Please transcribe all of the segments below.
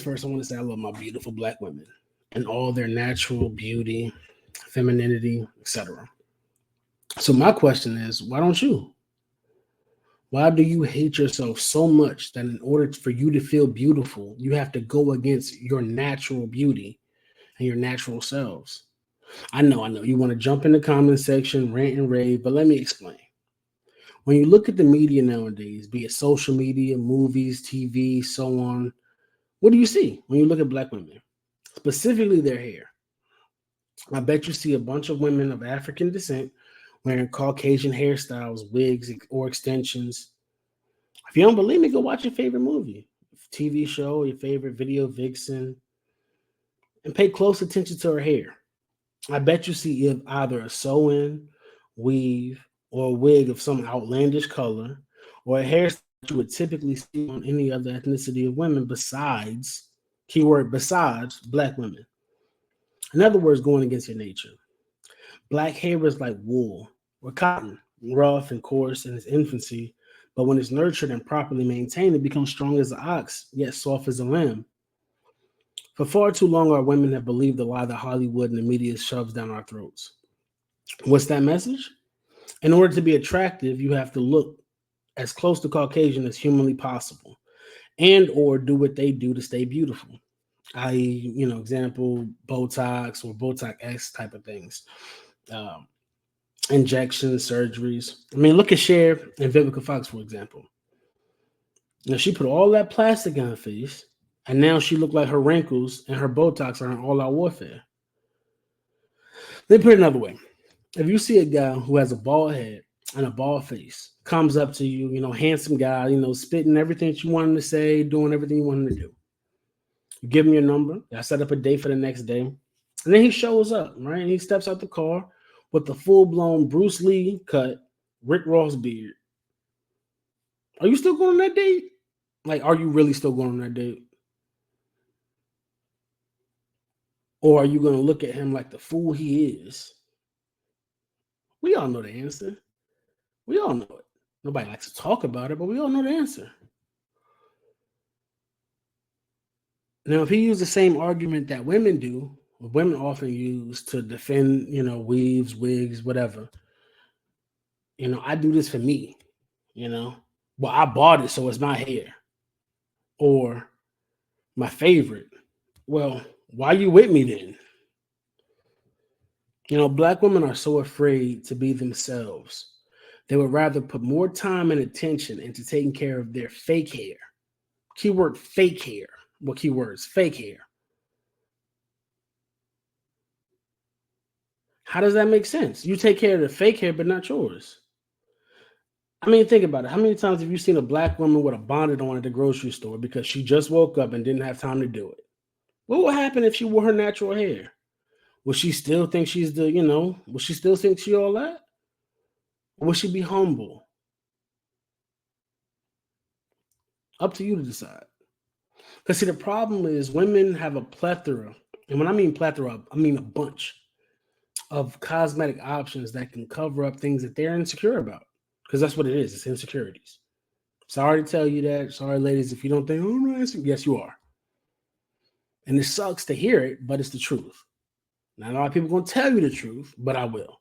First, I want to say I love my beautiful black women and all their natural beauty, femininity, etc. So my question is, why don't you? Why do you hate yourself so much that in order for you to feel beautiful, you have to go against your natural beauty and your natural selves? I know. You want to jump in the comment section, rant and rave, but let me explain. When you look at the media nowadays, be it social media, movies, TV, so on, what do you see when you look at black women? Specifically their hair. I bet you see a bunch of women of African descent wearing Caucasian hairstyles, wigs, or extensions. If you don't believe me, go watch your favorite movie, TV show, your favorite video vixen, and pay close attention to her hair. I bet you see either a sew-in, weave, or a wig of some outlandish color, or a hairstyle you would typically see on any other ethnicity of women besides, keyword, besides black women. In other words, going against your nature. Black hair is like wool or cotton, rough and coarse in its infancy, but when it's nurtured and properly maintained, it becomes strong as an ox, yet soft as a lamb. For far too long, our women have believed the lie that Hollywood and the media shoves down our throats. What's that message? In order to be attractive, you have to look as close to Caucasian as humanly possible, and or do what they do to stay beautiful. I.e., example, Botox or Botox X type of things. Um, Injections, surgeries. I mean, look at Cher and Vivica Fox, for example. Now, she put all that plastic on her face, and now she looked like her wrinkles and her Botox are in all-out warfare. Let me put it another way. If you see a guy who has a bald head and a bald face, comes up to you, handsome guy, spitting everything that you want him to say, doing everything you want him to do. You give him your number. I set up a date for the next day. And then he shows up, right? And he steps out the car with the full-blown Bruce Lee cut, Rick Ross beard. Are you still going on that date? Like, are you really still going on that date? Or are you going to look at him like the fool he is? We all know the answer. We all know it. Nobody likes to talk about it, but we all know the answer. Now, if he used the same argument that women do, women often use to defend, weaves, wigs, whatever. I do this for me, Well, I bought it, so it's my hair. Or my favorite. Well, why you with me then? Black women are so afraid to be themselves. They would rather put more time and attention into taking care of their fake hair. Keyword fake hair. What keywords? Fake hair. How does that make sense? You take care of the fake hair, but not yours. I mean, think about it. How many times have you seen a black woman with a bonnet on at the grocery store because she just woke up and didn't have time to do it? What would happen if she wore her natural hair? Would she still think she's would she still think she all that? Or would she be humble? Up to you to decide. Because see, the problem is women have a plethora, and when I mean plethora, I mean a bunch of cosmetic options that can cover up things that they're insecure about. Because that's what it is. It's insecurities. Sorry to tell you that. Sorry, ladies, if you don't think, oh, no, yes, you are. And it sucks to hear it, but it's the truth. Not a lot of people are going to tell you the truth, but I will.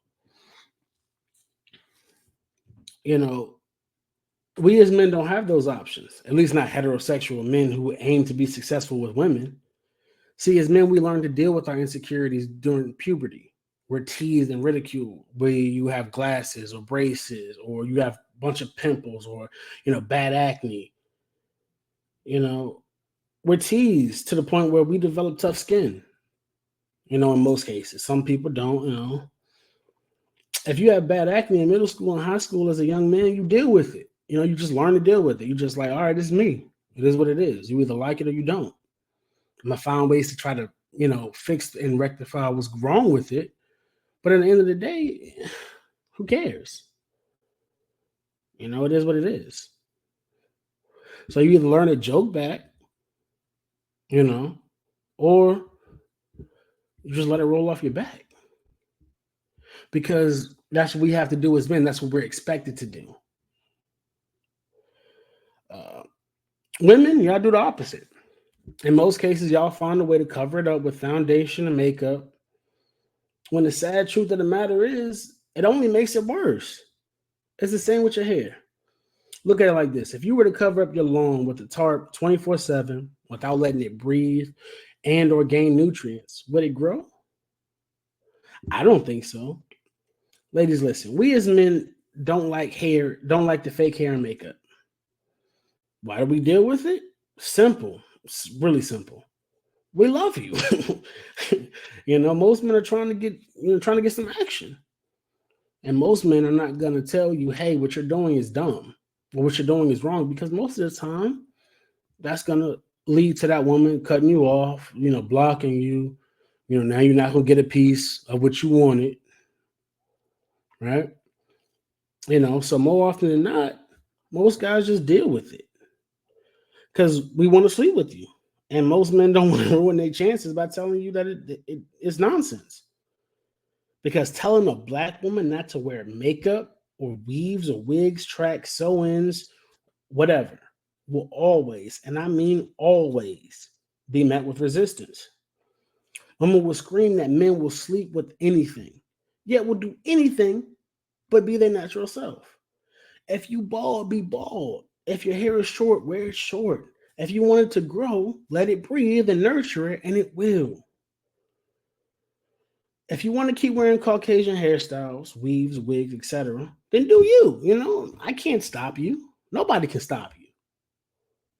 We as men don't have those options, at least not heterosexual men who aim to be successful with women. See, as men, we learn to deal with our insecurities during puberty. We're teased and ridiculed where you have glasses or braces or you have a bunch of pimples or, bad acne. We're teased to the point where we develop tough skin, in most cases. Some people don't. If you have bad acne in middle school and high school as a young man, you deal with it. You just learn to deal with it. You just like, all right, this is me. It is what it is. You either like it or you don't. And I found ways to try to, fix and rectify what's wrong with it. But at the end of the day, who cares? It is what it is. So you either learn to joke back, or you just let it roll off your back. Because that's what we have to do as men. That's what we're expected to do. Women, y'all do the opposite. In most cases, y'all find a way to cover it up with foundation and makeup. When the sad truth of the matter is, it only makes it worse. It's the same with your hair. Look at it like this. If you were to cover up your lawn with a tarp 24/7 without letting it breathe and or gain nutrients, would it grow? I don't think so. Ladies, listen. We as men don't like the fake hair and makeup. Why do we deal with it? Simple. It's really simple. We love you. Most men are trying to get some action. And most men are not gonna tell you, hey, what you're doing is dumb or what you're doing is wrong, because most of the time that's gonna lead to that woman cutting you off, blocking you. Now you're not gonna get a piece of what you wanted, right? So more often than not, most guys just deal with it because we want to sleep with you. And most men don't want to ruin their chances by telling you that it's nonsense. Because telling a black woman not to wear makeup or weaves or wigs, tracks, sew-ins, whatever, will always, and I mean always, be met with resistance. Women will scream that men will sleep with anything, yet will do anything but be their natural self. If you bald, be bald. If your hair is short, wear it short. If you want it to grow, let it breathe and nurture it, and it will. If you want to keep wearing Caucasian hairstyles, weaves, wigs, etc., then do you. I can't stop you. Nobody can stop you.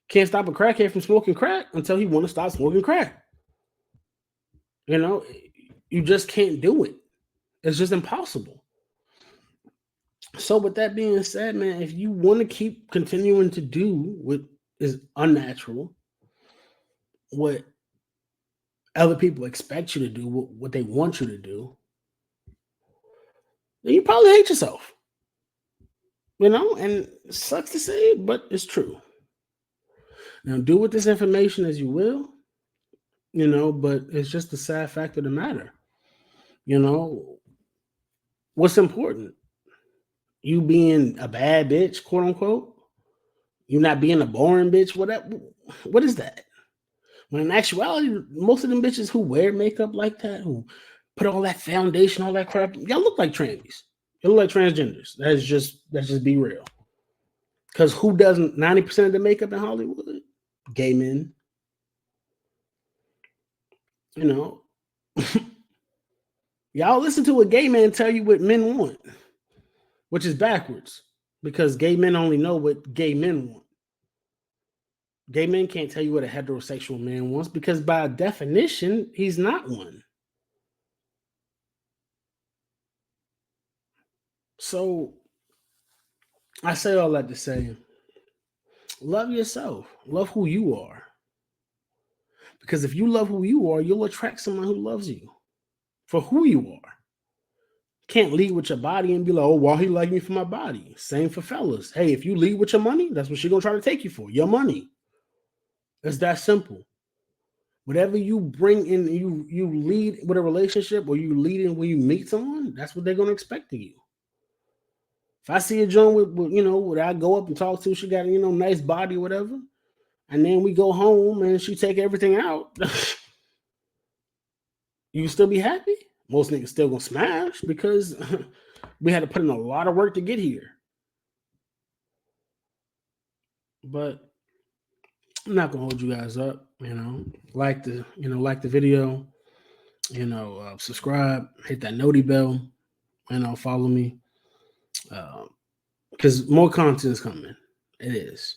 Can't stop a crackhead from smoking crack until he want to stop smoking crack. You just can't do it. It's just impossible. So with that being said, man, if you want to keep continuing to do what is unnatural, what other people expect you to do, what they want you to do, then you probably hate yourself. And it sucks to say, but it's true. Now, do with this information as you will, but it's just the sad fact of the matter. What's important? You being a bad bitch, quote unquote? You not being a boring bitch? What is that? When in actuality, most of them bitches who wear makeup like that, who put all that foundation, all that crap, y'all look like trannies. You look like transgenders. Let's just be real. Because who doesn't 90% of the makeup in Hollywood? Gay men. Y'all listen to a gay man tell you what men want, which is backwards, because gay men only know what gay men want. Gay men can't tell you what a heterosexual man wants, because by definition, he's not one. So I say all that to say, love yourself. Love who you are. Because if you love who you are, you'll attract someone who loves you for who you are. Can't lead with your body and be like, oh, why he like me for my body? Same for fellas. Hey, if you lead with your money, that's what she's gonna try to take you for. Your money. It's that simple. Whatever you bring in, you lead with a relationship, or you lead in when you meet someone, that's what they're gonna expect of you. If I see a joint with I go up and talk to, she got nice body, or whatever, and then we go home and she take everything out, you still be happy? Most niggas still gonna smash because we had to put in a lot of work to get here. But I'm not gonna hold you guys up. Like the video. Subscribe, hit that noti bell, follow me, because more content is coming. It is,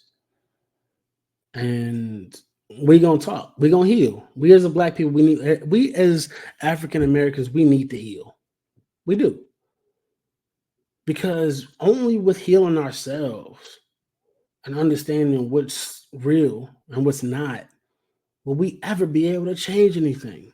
and we gonna talk. We gonna heal. We as a black people, we as African Americans, we need to heal. We do, because only with healing ourselves and understanding what's real and what's not will we ever be able to change anything.